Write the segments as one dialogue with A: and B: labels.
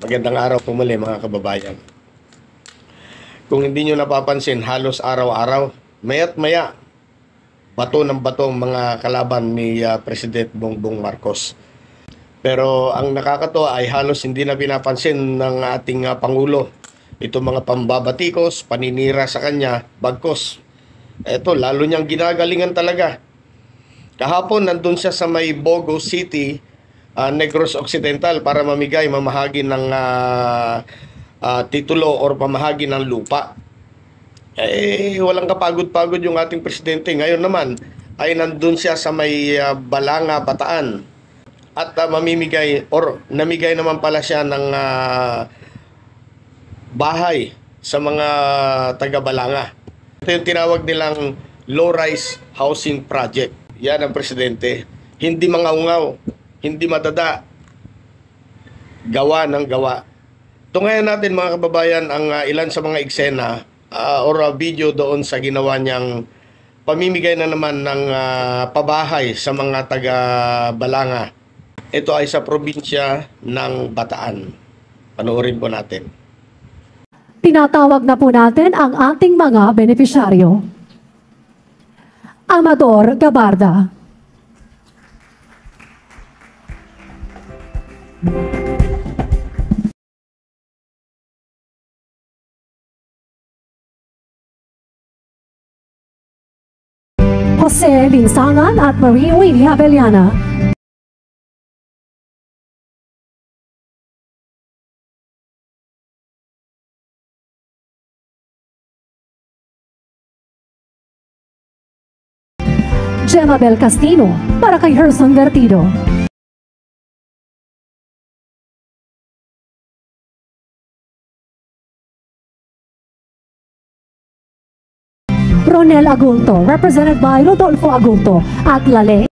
A: Magandang araw po muli mga kababayan. Kung hindi nyo napapansin, halos araw-araw, maya't maya, bato ng bato ang mga kalaban ni President Bongbong Marcos. Pero ang nakakatuwa ay halos hindi na pinapansin ng ating Pangulo. Ito mga pambabatikos, paninira sa kanya, bagkos. Eto, lalo niyang ginagalingan talaga. Kahapon nandun siya sa may Bogo City, Negros Occidental para mamahagi ng titulo or pamahagi ng lupa. Walang kapagod-pagod yung ating presidente. Ngayon naman ay nandun siya sa may Balanga, Bataan. At namigay naman pala siya ng bahay sa mga taga-Balanga. Ito yung tinawag nilang low-rise housing project. Yan ang presidente. Hindi mangaungaw, hindi madada, gawa ng gawa. Tungayan natin mga kababayan ang ilan sa mga eksena or video doon sa ginawa niyang pamimigay na naman ng pabahay sa mga taga-Balanga. Ito ay sa probinsya ng Bataan. Panoorin po natin.
B: Tinatawag na po natin ang ating mga benepisyaryo. Amador Gabarda. Jose Linsangan at Marie Winnie Abellana. Gemma Bel Castino para kay Herson Vertido. Ronel Agulto, represented by Rodolfo Agulto at Lale.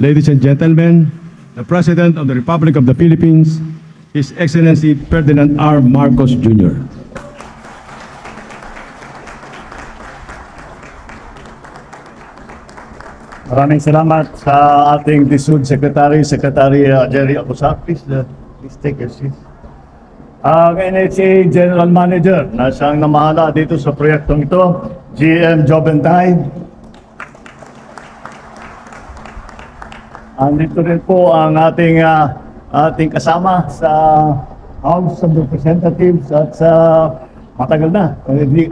C: Ladies and gentlemen, the President of the Republic of the Philippines, His Excellency Ferdinand R. Marcos Jr.
D: Maraming salamat sa ating DSUD Secretary Jerry Acosar. Please take your seat. Ang NHA General Manager na siyang namahala dito sa proyektong ito, GM Joventine. Andito rin po ang ating kasama sa House of Representatives at sa matagal na.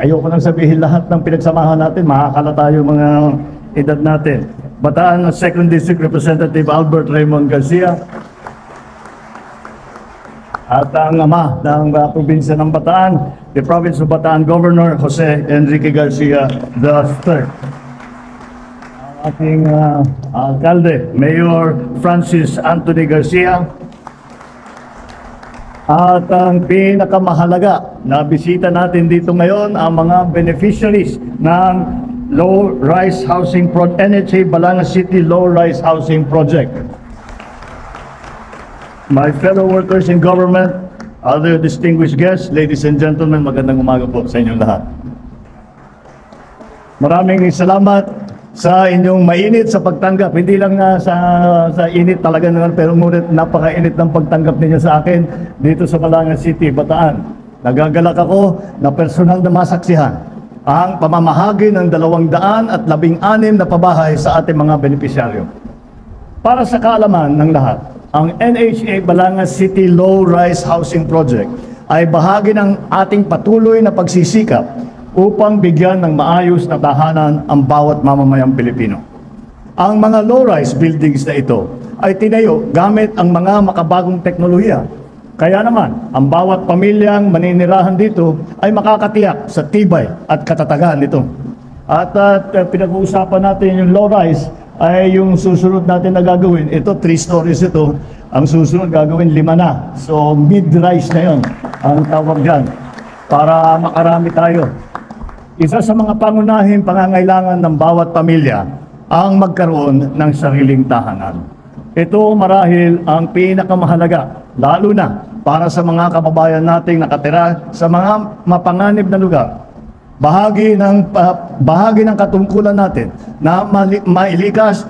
D: Ayoko nang sabihin lahat ng pinagsamahan natin, makakalata yung mga edad natin. Bataan 2nd District Representative Albert Raymond Garcia. At ang ama ng probinsya ng Bataan, the Province of Bataan Governor Jose Enrique Garcia III. Ating alkalde, Mayor Francis Anthony Garcia. At ang pinakamahalaga na bisita natin dito ngayon, ang mga beneficiaries ng Low-Rise Housing Project, NHA Balanga City Low-Rise Housing Project. My fellow workers in government, other distinguished guests, ladies and gentlemen, magandang umaga po sa inyong lahat. Maraming salamat sa inyong mainit sa pagtanggap. Hindi lang sa init talaga naman, pero ngunit napakainit ng pagtanggap ninyo sa akin dito sa Balanga City, Bataan. Nagagalak ako na personal na masaksihan ang pamamahagi ng 216 na pabahay sa ating mga benepisyaryo. Para sa kaalaman ng lahat, ang NHA Balanga City Low-Rise Housing Project ay bahagi ng ating patuloy na pagsisikap upang bigyan ng maayos na tahanan ang bawat mamamayang Pilipino. Ang mga low-rise buildings na ito ay tinayo gamit ang mga makabagong teknolohiya. Kaya naman, ang bawat pamilyang maninirahan dito ay makakatiyak sa tibay at katatagan nito. At pinag-uusapan natin yung low-rise ay yung susunod natin na gagawin. Ito, 3 stories ito. Ang susunod gagawin 5 na. So, mid-rise na yun ang tawag dyan para makarami tayo. Isa sa mga pangunahing pangangailangan ng bawat pamilya ang magkaroon ng sariling tahanan. Ito marahil ang pinakamahalaga, lalo na para sa mga kababayan nating nakatira sa mga mapanganib na lugar. Bahagi ng katungkulan natin na mailikas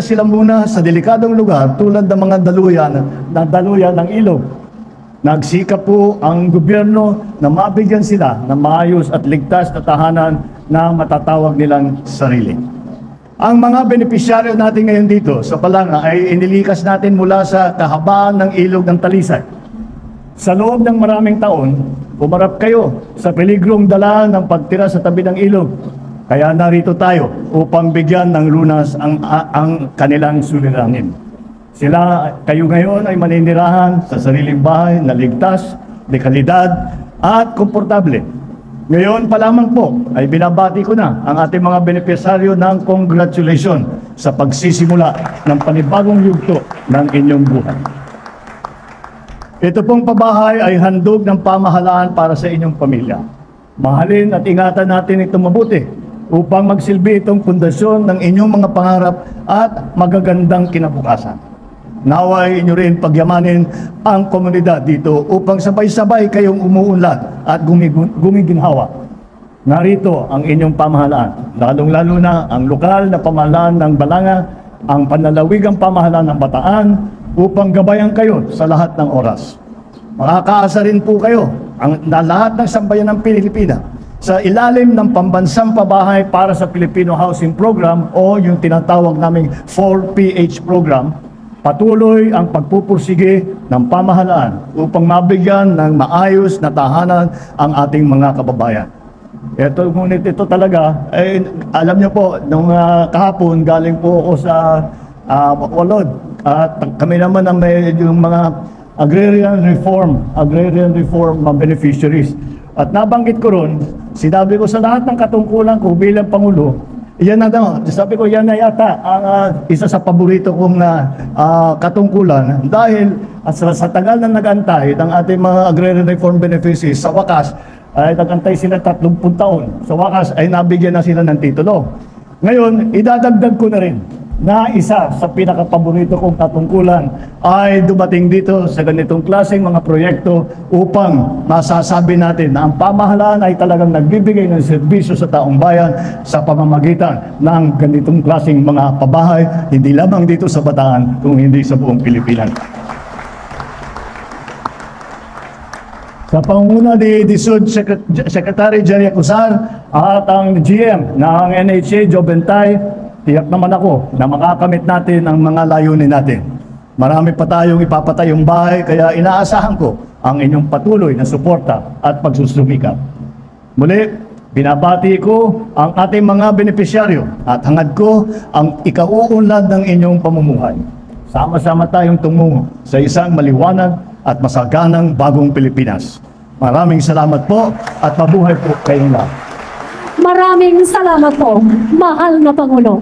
D: sila muna sa delikadong lugar tulad ng mga daluyan ng ilog. Nagsikap po ang gobyerno na mabigyan sila ng maayos at ligtas na tahanan na matatawag nilang sarili. Ang mga benepisyaryo natin ngayon dito sa Balanga ay inilikas natin mula sa kahabaan ng ilog ng Talisay. Sa loob ng maraming taon, umarap kayo sa peligrong dala ng pagtira sa tabi ng ilog. Kaya narito tayo upang bigyan ng lunas ang kanilang suliranin. Kayo ngayon ay maninirahan sa sariling bahay na ligtas, de kalidad at komportable. Ngayon pa lamang po ay binabati ko na ang ating mga benepisaryo ng congratulations sa pagsisimula ng panibagong yugto ng inyong buhay. Ito pong pabahay ay handog ng pamahalaan para sa inyong pamilya. Mahalin at ingatan natin ito mabuti upang magsilbi itong pundasyon ng inyong mga pangarap at magagandang kinabukasan. Naway inyo rin pagyamanin ang komunidad dito upang sabay-sabay kayong umuunlad at gumiginhawa. Narito ang inyong pamahalaan, lalong-lalo na ang lokal na pamahalaan ng Balanga, ang panlalawigang pamahalaan ng Bataan, upang gabayan kayo sa lahat ng oras. Makakaasa rin po kayo na lahat ng sambayan ng Pilipinas sa ilalim ng pambansang pabahay para sa Filipino Housing Program o yung tinatawag naming 4PH program, patuloy ang pagpupursige ng pamahalaan upang mabigyan ng maayos na tahanan ang ating mga kababayan. Ngunit ito talaga, alam niyo po, nung kahapon galing po ako sa Walod at kami naman ang may yung mga agrarian reform beneficiaries. At nabanggit ko ron, sinabi ko sa lahat ng katungkulan ko bilang Pangulo, sabi ko yan na yata ang isa sa paborito kong katungkulan dahil sa tagal na nag-antay ng ating mga agrarian reform beneficiaries, sa wakas ay nag-antay sila 30 taon. Sa wakas ay nabigyan na sila ng titulo. Ngayon, idadagdag ko na rin na isa sa pinakapaborito kong katungkulan ay dumating dito sa ganitong klaseng mga proyekto upang masasabi natin na ang pamahalaan ay talagang nagbibigay ng serbisyo sa taong bayan sa pamamagitan ng ganitong klaseng mga pabahay, hindi lamang dito sa Bataan, kung hindi sa buong Pilipinas. Sa pangunguna ni DSUD Secretary Jerry Acuzar at ang GM ng NHA Joe Bentay, tiyak naman ako na makakamit natin ang mga layunin natin. Marami pa tayong ipapatayong bahay, kaya inaasahan ko ang inyong patuloy na suporta at pagsusumikap. Muli, binabati ko ang ating mga benepisyaryo at hangad ko ang ikauunlad ng inyong pamumuhay. Sama-sama tayong tumungo sa isang maliwanag at masaganang bagong Pilipinas. Maraming salamat po at mabuhay po kayong lahat.
B: Maraming salamat po, mahal na Pangulo.